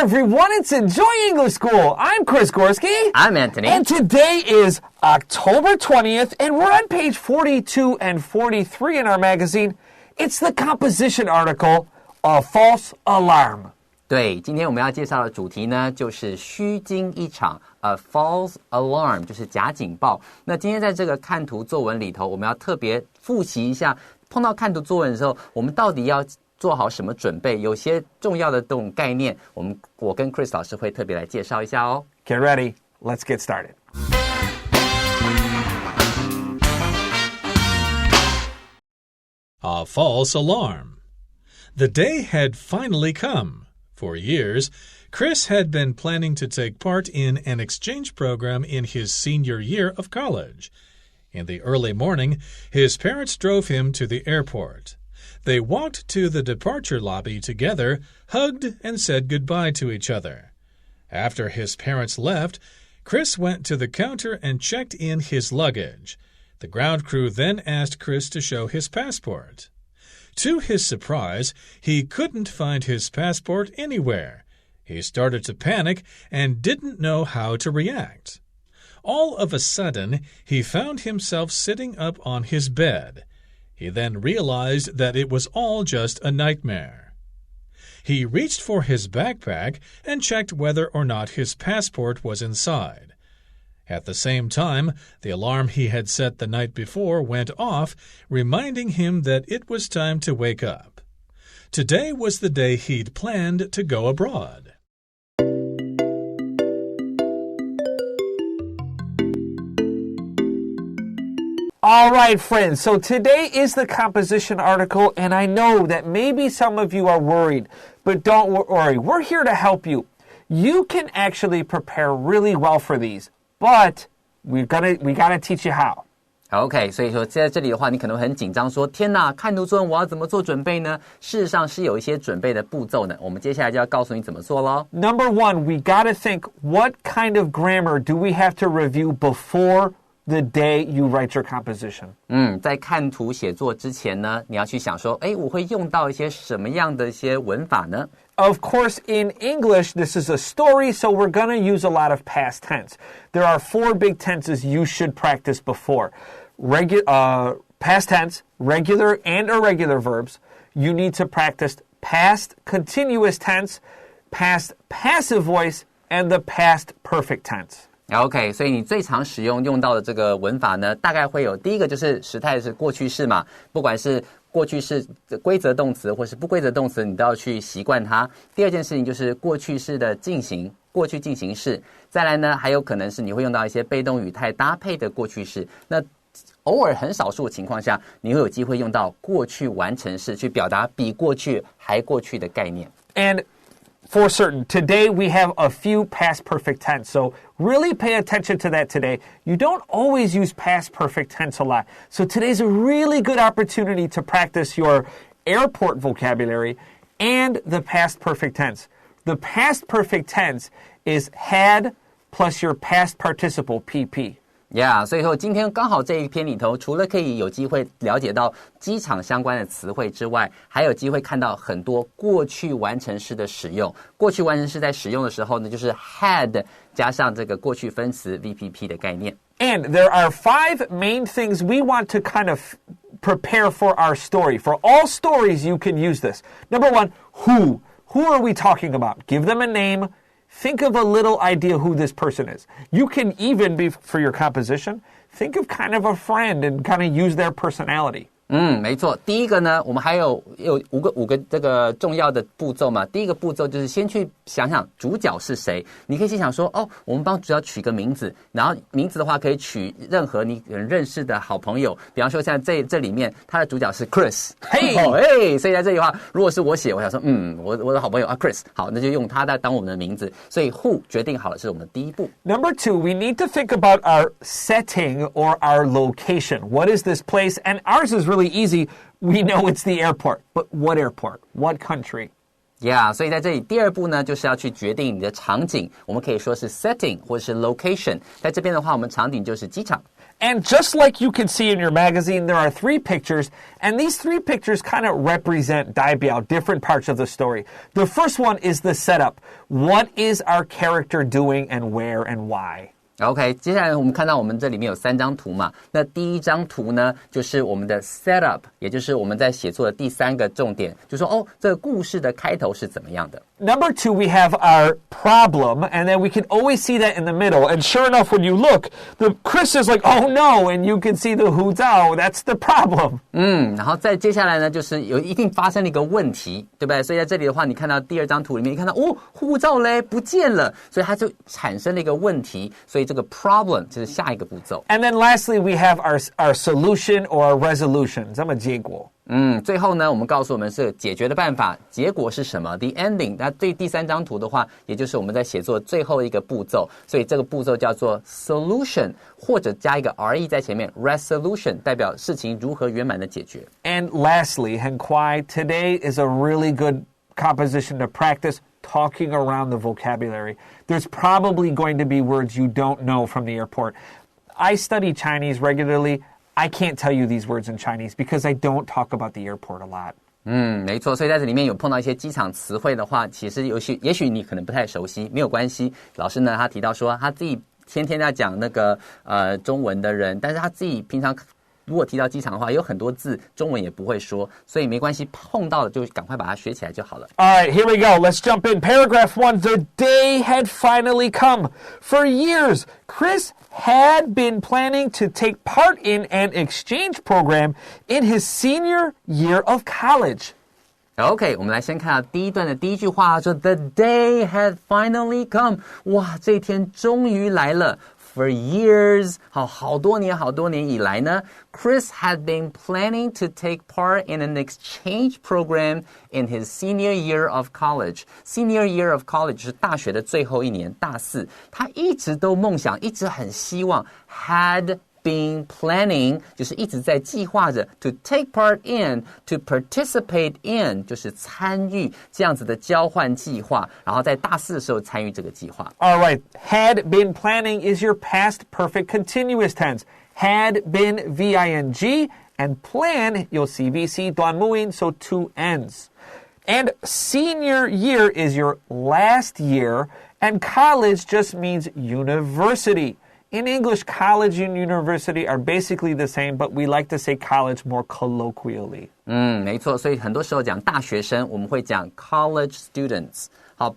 everyone, it's Enjoy English School. I'm Chris Gorski. I'm Antony. And today is October 20th, and we're on page 42 and 43 in our magazine. It's the composition article, A False Alarm. 对，今天我们要介绍的主题呢，就是虚惊一场 ，a false alarm， 就是假警报。那今天在这个看图作文里头，我们要特别复习一下，碰到看图作文的时候，我们到底要做好什么准备？有些重要的这种概念，我跟 Chris 老师会特别来介绍一下哦。Get ready, let's get started. A false alarm. The day had finally come.For years, Chris had been planning to take part in an exchange program in his senior year of college. In the early morning, his parents drove him to the airport. They walked to the departure lobby together, hugged, and said goodbye to each other. After his parents left, Chris went to the counter and checked in his luggage. The ground crew then asked Chris to show his passport.To his surprise, he couldn't find his passport anywhere. He started to panic and didn't know how to react. All of a sudden, he found himself sitting up on his bed. He then realized that it was all just a nightmare. He reached for his backpack and checked whether or not his passport was inside.At the same time, the alarm he had set the night before went off, reminding him that it was time to wake up. Today was the day he'd planned to go abroad. All right, friends, so today is the composition article, and I know that maybe some of you are worried, but don't worry. We're here to help you. You can actually prepare really well for these.But we gotta teach you how. OK， 所以说在这里的话，你可能很紧张，说天哪，看图作文我要怎么做准备呢？事实上是有一些准备的步骤呢。我们接下来就要告诉你怎么做咯。Number one, we gotta think, what kind of grammar do we have to review before the day you write your composition? 在看图写作之前呢，你要去想说，我会用到一些什么样的一些文法呢？Of course, in English, this is a story, so we're going to use a lot of past tense. There are 4 big tenses you should practice before. Past tense, regular and irregular verbs. You need to practice past continuous tense, past passive voice, and the past perfect tense.OK, 所以你最常用到的这个文法呢，大概会有第一个就是时态是过去式嘛，不管是过去式规则动词或是不规则动词，你都要去习惯它。第二件事情就是过去式的进行，过去进行式。再来呢，还有可能是你会用到一些被动语态搭配的过去式。那偶尔很少数的情况下，你会有机会用到过去完成式，去表达比过去还过去的概念。And...For certain, today we have a few past perfect tense, so really pay attention to that today. You don't always use past perfect tense a lot, so today's a really good opportunity to practice your airport vocabulary and the past perfect tense. The past perfect tense is had plus your past participle, PP.Yeah, 所以说今天刚好这一篇里头，除了可以有机会了解到机场相关的词汇之外，还有机会看到很多过去完成式的使用。过去完成式在使用的时候呢，就是 had 加上这个过去分词 VPP 的概念。And there are 5 main things we want to kind of prepare for our story. For all stories, you can use this. Number 1, who? Who are we talking about? Give them a name.Think of a little idea who this person is. You can even be, for your composition, think of kind of a friend and kind of use their personality. 没错。第一个呢，我们还有五个这个重要的步骤嘛。第一个步骤就是先去想想主角是谁。你可以先想说，我们帮主角取个名字，然后名字的话可以取任何你认识的好朋友。比方说像这里面他的主角是 Chris， 所以在这里的话，如果是我写，我想说，我的好朋友Chris， 好，那就用他当我们的名字。所以 who 决定好了是我们的第一步。Number 2, we need to think about our setting or our location. What is this place? And ours is really easy. We know it's the airport. But what airport? What country? Yeah， 所以在这里第二步呢，就是要去决定你的场景，我们可以说是 setting 或者是 location。在这边的话，我们场景就是机场。And just like you can see in your magazine, there are 3 pictures, and these 3 pictures kind of represent 代表 different parts of the story. The first one is the setup. What is our character doing and where and why? OK， 接下来我们看到我们这里面有3张图嘛，那第一张图呢，就是我们的 setup， 也就是我们在写作的第3个重点，就说这个故事的开头是怎么样的。Number 2, we have our problem, and then we can always see that in the middle. And sure enough, when you look, Chris is like, oh no, and you can see the 护照, that's the problem. 然后再接下来呢，就是有一定发生了一个问题，对不对？所以在这里的话，你看到第2张图里面，你看到护照嘞不见了，所以它就产生了一个问题，所以这个 problem 就是下一个步骤。And then lastly, we have our solution or resolution. 这么结果。最后呢，我们告诉我们是解决的办法，结果是什么 ？The ending。那第3张图的话，也就是我们在写作最后一个步骤，所以这个步骤叫做 solution， 或者加一个 re 在前面 resolution， 代表事情如何圆满的解决。And lastly, 很快 today is a really good composition to practice talking around the vocabulary. There's probably going to be words you don't know from the airport. I study Chinese regularly.I can't tell you these words in Chinese because I don't talk about the airport a lot. 没错，所以在这里面有碰到一些机场词汇的话，其实也许你可能不太熟悉，没有关系。老师呢，他提到说他自己天天在讲那个中文的人，但是他自己平常如果提到机场的话，有很多字中文也不会说，所以没关系，碰到了就赶快把它学起来就好了。All right, here we go. Let's jump in. Paragraph 1. The day had finally come. For years, Chris had been planning to take part in an exchange program in his senior year of college. OK， 我们来先看到第一段的第一句话，说 The day had finally come。哇，这一天终于来了。For years， 好多年以来呢 Chris had been planning to take part in an exchange program in his senior year of college. Senior year of college 是大学的最后一年，大4。他一直都梦想，一直很希望 had been planning 就是一直在计划着 to take part in, to participate in 就是参与这样子的交换计划，然后在大4的时候参与这个计划。All right, had been planning is your past perfect continuous tense. Had been V-I-N-G and plan 有 CVC 短母音 so 2 ends. And senior year is your last year and college just means university.In English, college and university are basically the same, but we like to say college more colloquially. 没错，所以很多时候讲大学生，我们会讲 college students，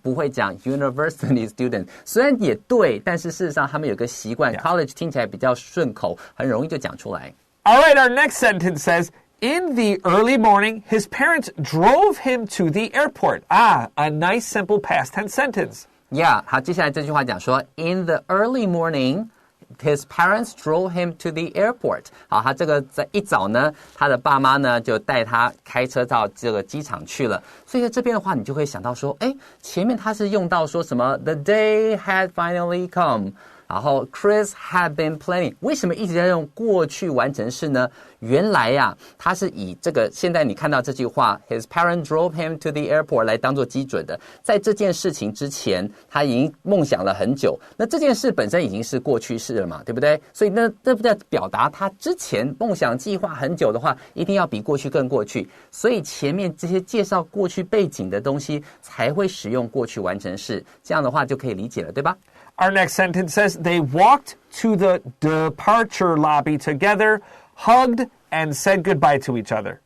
不会讲 university students。虽然也对，但是事实上他们有个习惯 college 听起来比较顺口，很容易就讲出来。All right, our next sentence says, In the early morning, his parents drove him to the airport. A nice simple past tense sentence. Yeah, 好，接下来这句话讲说 In the early morning,His parents drove him to the airport. 好，他这个在一早呢，他的爸妈呢就带他开车到这个机场去了。所以在这边的话，你就会想到说，前面他是用到说什么 The day had finally come. 然后 Chris had been planning. 为什么一直在用过去完成式呢？原来呀，他是以这个现在你看到这句话 His parents drove him to the airport 来当做基准的。在这件事情之前，他已经梦想了很久。那这件事本身已经是过去式了嘛，对不对？所以这不在表达他之前梦想计划很久的话，一定要比过去更过去。所以前面这些介绍过去背景的东西才会使用过去完成式，这样的话就可以理解了，对吧？Our next sentence says, they walked to the departure lobby together, hugged, and said goodbye to each other.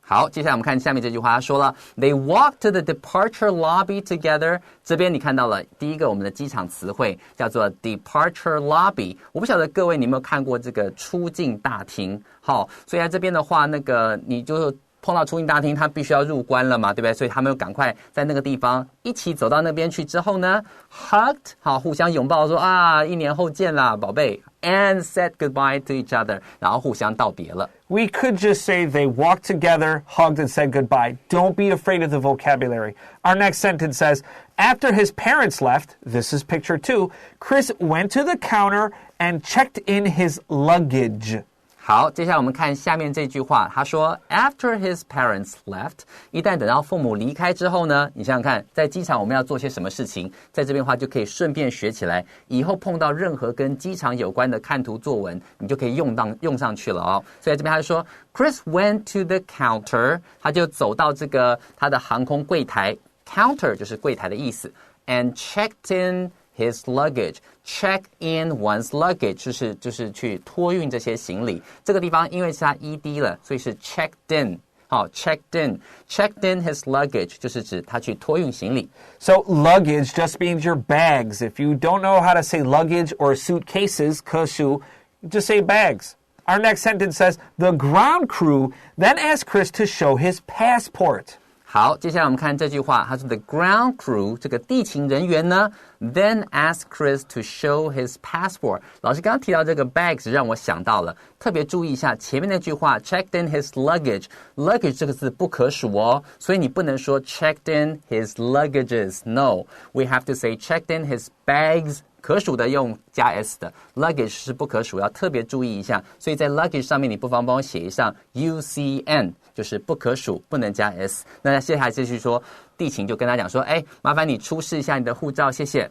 好，接下来我们看下面这句话，他说了 They walked to the departure lobby together. 这边你看到了第一个我们的机场词汇叫做 departure lobby. 我不晓得各位你有没有看过这个出境大厅。好，所以在这边的话，那个你就碰到出境大厅，他必须要入关了嘛，对不对？所以他们赶快在那个地方一起走到那边去之后呢 ，hugged， 好，互相拥抱说1年后见啦，宝贝 ，and said goodbye to each other， 然后互相道别了。We could just say they walked together, hugged, and said goodbye. Don't be afraid of the vocabulary. Our next sentence says, after his parents left, this is picture 2, Chris went to the counter and checked in his luggage. 好，接下来我们看下面这句话，他说 After his parents left， 一旦等到父母离开之后呢，你想想看，在机场我们要做些什么事情，在这边的话就可以顺便学起来，以后碰到任何跟机场有关的看图作文，你就可以用上去了哦。所以在这边他就说 Chris went to the counter， 他就走到这个他的航空柜台， counter 就是柜台的意思， and checked in his luggage. Check in one's luggage 就是去托运这些行李。这个地方因为是它 ed 了，所以是 checked in。好 checked in his luggage 就是指他去托运行李。So luggage just means your bags. If you don't know how to say luggage or suitcases, 可数, just say bags. Our next sentence says, the ground crew then asked Chris to show his passport. 好，接下来我们看这句话，他说 the ground crew 这个地勤人员呢 then asked Chris to show his passport。 老师刚刚提到这个 bags 让我想到了，特别注意一下前面那句话 checked in his luggage， luggage 这个字不可数哦，所以你不能说 checked in his luggages， no， we have to say checked in his bags，可数的用加 s 的 luggage 是不可数，要特别注意一下，所以在 luggage 上面你不妨帮我写上 UCN， 就是不可数，不能加 s。 那接下来继续说，地勤就跟他讲说，麻烦你出示一下你的护照，谢谢。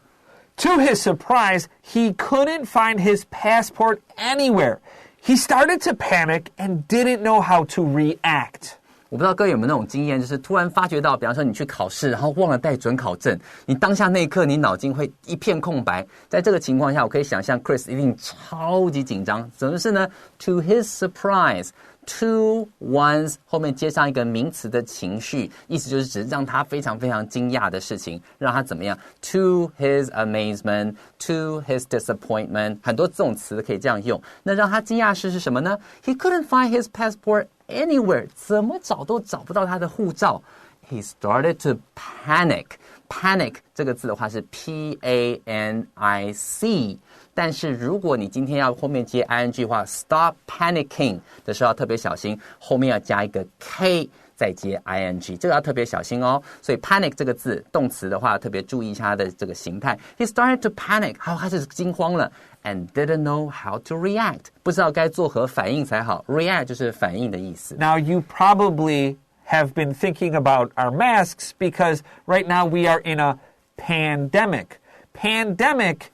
To his surprise, he couldn't find his passport anywhere. He started to panic and didn't know how to react.我不知道各位有没有那种经验，就是突然发觉到，比方说你去考试，然后忘了带准考证，你当下那一刻你脑筋会一片空白。在这个情况下，我可以想象 Chris 一定超级紧张。怎么是呢？ To his surprise， to one's 后面接上一个名词的情绪，意思就是指让他非常非常惊讶的事情，让他怎么样 ？To his amazement， to his disappointment， 很多这种词可以这样用。那让他惊讶是什么呢？ He couldn't find his passport.Anywhere 怎么找都找不到他的护照。 He started to panic. Panic 这个字的话是 P-A-N-I-C， 但是如果你今天要后面接 ing 的话 stop panicking 的时候要特别小心，后面要加一个 K 再接 ing， 这个要特别小心哦。所以 panic 这个字动词的话特别注意一下它的这个形态。 He started to panic， 他开始惊慌了， and didn't know how to react， 不知道该作何反应才好。 react 就是反应的意思。 Now you probably have been thinking about our masks because right now we are in a pandemic. Pandemic,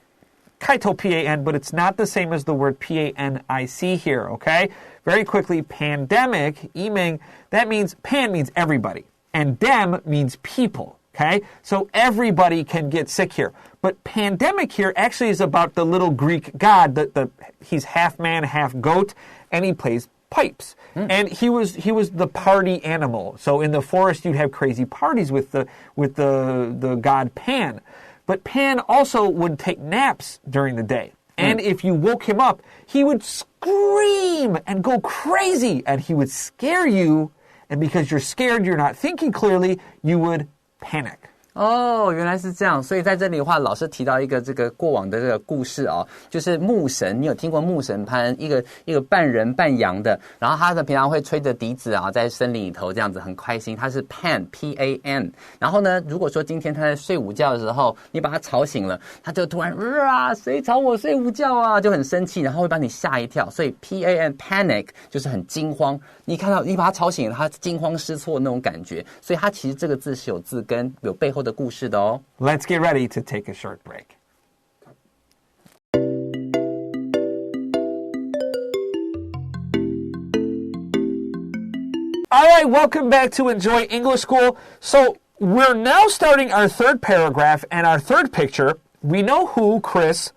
开头 P-A-N, but it's not the same as the word P-A-N-I-C here, okay? Very quickly, pandemic, 疫病, that means, pan means everybody, and dem means people, okay? So everybody can get sick here. But pandemic here actually is about the little Greek god, he's half man, half goat, and he plays pipes. And he was the party animal. So in the forest you'd have crazy parties with the god Pan. But Pan also would take naps during the day. And if you woke him up, he would scream and go crazy and he would scare you. And because you're scared, you're not thinking clearly, you would panic. 哦，原来是这样，所以在这里的话，老师提到一个这个过往的这个故事哦，就是牧神，你有听过牧神潘一个半人半羊的，然后他的平常会吹着笛子啊，在森林里头这样子很开心，他是 Pan P-A-N， 然后呢，如果说今天他在睡午觉的时候，你把他吵醒了，他就突然谁吵我睡午觉啊，就很生气，然后会把你吓一跳，所以 P-A-N panic 就是很惊慌，你看到你把他吵醒了，他驚慌失措那种感觉，所以他其实这个字是有字根有背后的故事的哦。 Let's get ready to take a short break. All right, welcome back to Enjoy English School. So we're now starting our third paragraph and our third picture. We know who, Chris.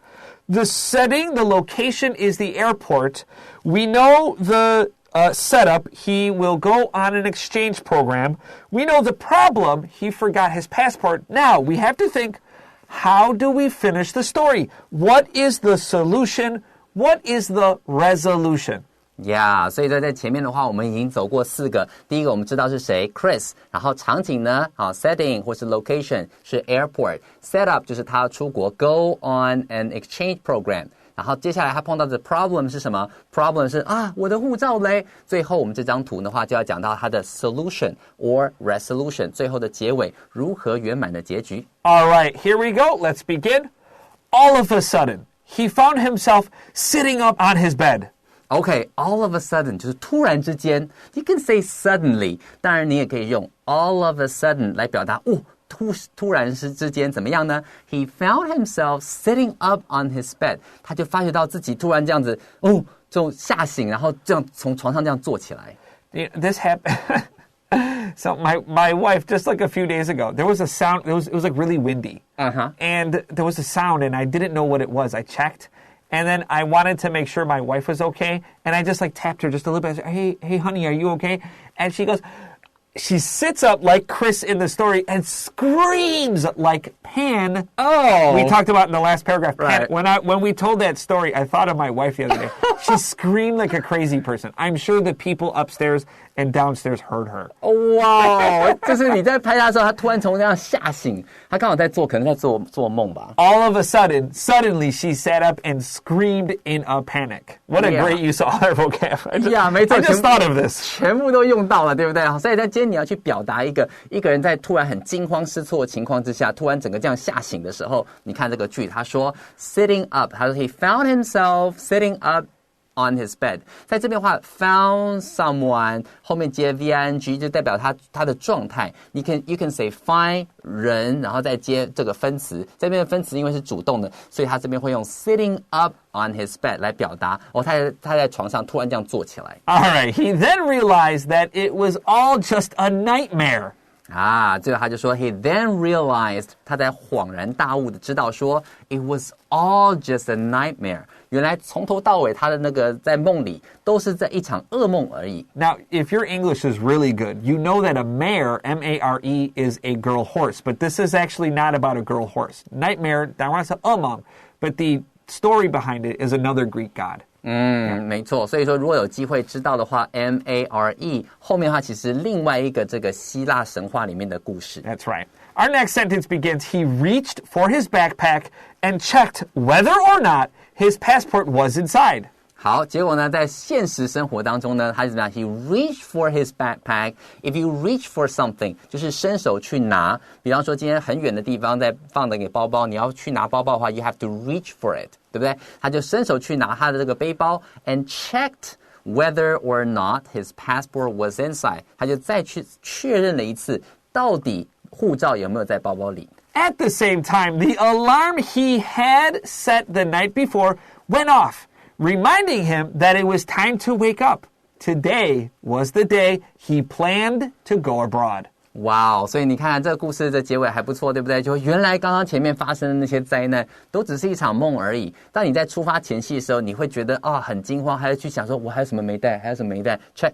The setting, the location is the airport. We know the setup, he will go on an exchange program. We know the problem, he forgot his passport. Now, we have to think, how do we finish the story? What is the solution? What is the resolution? Yeah, 所以在前面的话，我们已经走过4个。第一个我们知道是谁 ，Chris。然后场景呢，setting 或是 location 是 airport。Setup 就是他要出国 ，go on an exchange program。然后接下来他碰到的 problem 是什么 ？problem 是我的护照嘞。最后我们这张图的话就要讲到它的 solution or resolution， 最后的结尾如何圆满的结局。All right, here we go. Let's begin. All of a sudden, he found himself sitting up on his bed. OK, all of a sudden 就是突然之间。You can say suddenly， 当然你也可以用 all of a sudden 来表达突然之间怎么样呢 ？He found himself sitting up on his bed， 他就发觉到自己突然这样子就吓醒，然后这样从床上这样坐起来。This happened. So my wife, just like a few days ago, there was a sound. It was like really windy, and there was a sound, and I didn't know what it was. I checked, and then I wanted to make sure my wife was okay, and I just like tapped her just a little bit. I said, hey, honey, are you okay? And she goes. She sits up like Chris in the story and screams like Pan. Oh. We talked about in the last paragraph. Right. Pan, when we told that story, I thought of my wife the other day. She screamed like a crazy person. I'm sure the people upstairs and downstairs heard her. 哇，就是你在拍他的时候，他突然从这样吓醒，他刚好可能在做梦吧。All of a sudden, suddenly she sat up and screamed in a panic. What a great use of our vocab. I just thought of this. 全部都用到了，对不对？所以在今天你要去表达一个人在突然很惊慌失措的情况之下，突然整个这样吓醒的时候，你看这个句，他说 sitting up， 他说 he found himself sitting up on his bed， 在这边的话 found someone 后面接 VING 就代表他的状态。You can say find 人，然后再接这个分词。这边的分词因为是主动的，所以他这边会用 sitting up on his bed 来表达他在床上突然这样坐起来。All right, he then realized that it was all just a nightmare. 最后他就说 he then realized 他才恍然大悟的知道说 it was all just a nightmare， 原来从头到尾他的那个在梦里都是在一场噩梦而已。 Now, if your English is really good, you know that a mare, M-A-R-E, is a girl horse, but this is actually not about a girl horse. Nightmare, 当然是噩梦, but the story behind it is another Greek god. 没错，所以说如果有机会知道的话 M-A-R-E 后面的话其实另外一个这个希腊神话里面的故事。 That's right. Our next sentence begins, he reached for his backpack and checked whether or not his passport was inside. 好，结果呢，在现实生活当中呢，他是怎么样 ？He reached for his backpack. If you reach for something， 就是伸手去拿。比方说，今天很远的地方在放的一个包包，你要去拿包包的话 ，you have to reach for it， 对不对？他就伸手去拿他的这个背包 ，and checked whether or not his passport was inside。他就再去确认了一次，到底护照有没有在包包里。At the same time, the alarm he had set the night before went off.Reminding him that it was time to wake up. Today was the day he planned to go abroad. 哇，所以你看这个故事的结尾还不错，对不对？就原来刚刚前面发生的那些灾难都只是一场梦而已。当你在出发前夕的时候，你会觉得很惊慌，还要去想说我还有什么没带，还有什么没带 check，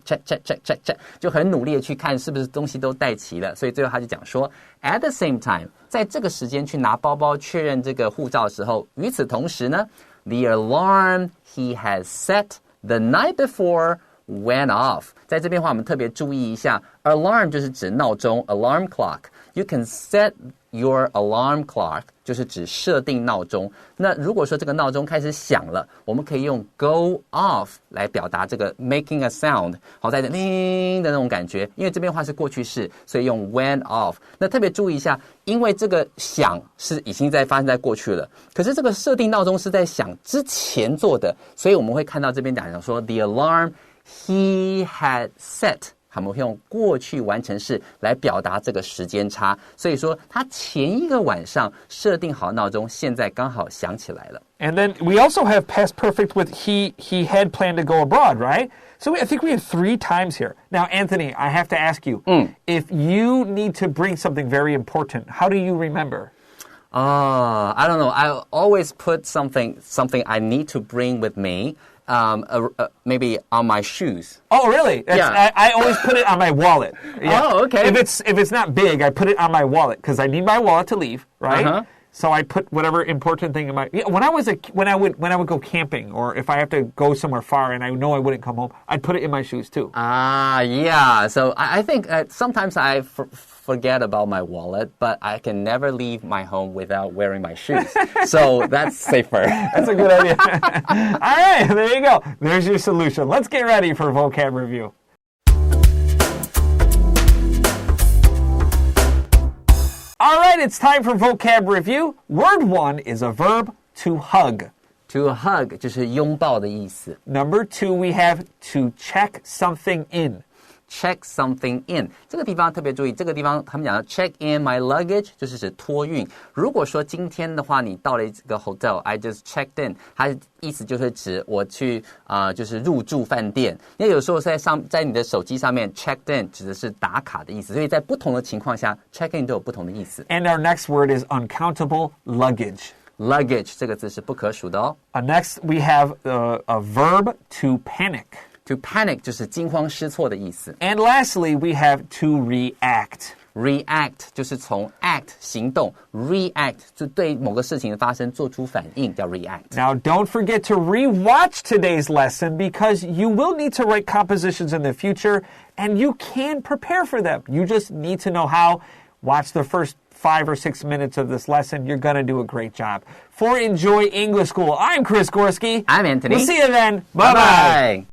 就很努力的去看是不是东西都带齐了。所以最后他就讲说 at the same time， 在这个时间去拿包包确认这个护照的时候，与此同时呢，the alarm he has set the night before went off. 在这边的话，我们特别注意一下 ，alarm 就是指闹钟 ，alarm clock. You can set your alarm clock 就是指设定闹钟。那如果说这个闹钟开始响了，我们可以用 go off 来表达这个 making a sound， 好在叮的那种感觉。因为这边的话是过去式，所以用 went off。那特别注意一下，因为这个响是已经发生在过去了，可是这个设定闹钟是在响之前做的，所以我们会看到这边讲说 the alarm he had set。我们会用过去完成式来表达这个时间差，所以说他前一个晚上设定好闹钟，现在刚好响起来了。And then we also have past perfect with he had planned to go abroad, right? So I think we have 3 times here. Now, Anthony, I have to ask you, if you need to bring something very important, how do you remember? I don't know. I always put something I need to bring with me. Maybe on my shoes. Oh, really? Yeah. I always put it on my wallet. Yeah. Oh, okay. If it's not big, I put it on my wallet because I need my wallet to leave, right? Uh-huh. So I put whatever important thing in my. Yeah, when I would go camping or if I have to go somewhere far and I know I wouldn't come home, I'd put it in my shoes too. Yeah. So I think sometimes I forget about my wallet, but I can never leave my home without wearing my shoes. So that's safer. That's a good idea. All right, there you go. There's your solution. Let's get ready for vocab review. All right, it's time for vocab review. Word 1 is a verb to hug. To hug 就是拥抱的意思。Number 2, we have to check something in.Check something in 这个地方特别注意，这个地方他们讲的 check in my luggage 就是指托运。如果说今天的话，你到了这个 hotel, I just checked in， 它的意思就是指我去就是入住饭店。因为有时候在你的手机上面 checked in 指的是打卡的意思，所以在不同的情况下 check in 都有不同的意思。And our next word is uncountable luggage.Luggage 这个字是不可数的哦。Next, we have a verb to panic.To panic 就是惊慌失措的意思。And lastly, we have to react. React 就是从 act 行动 ，react 就对某个事情的发生做出反应，叫 react. Now, don't forget to rewatch today's lesson because you will need to write compositions in the future and you can prepare for them. You just need to know how. Watch the first 5 or 6 minutes of this lesson. You're going to do a great job. For Enjoy English School, I'm Chris Gorski. I'm Antony. We'll see you then. Bye-bye.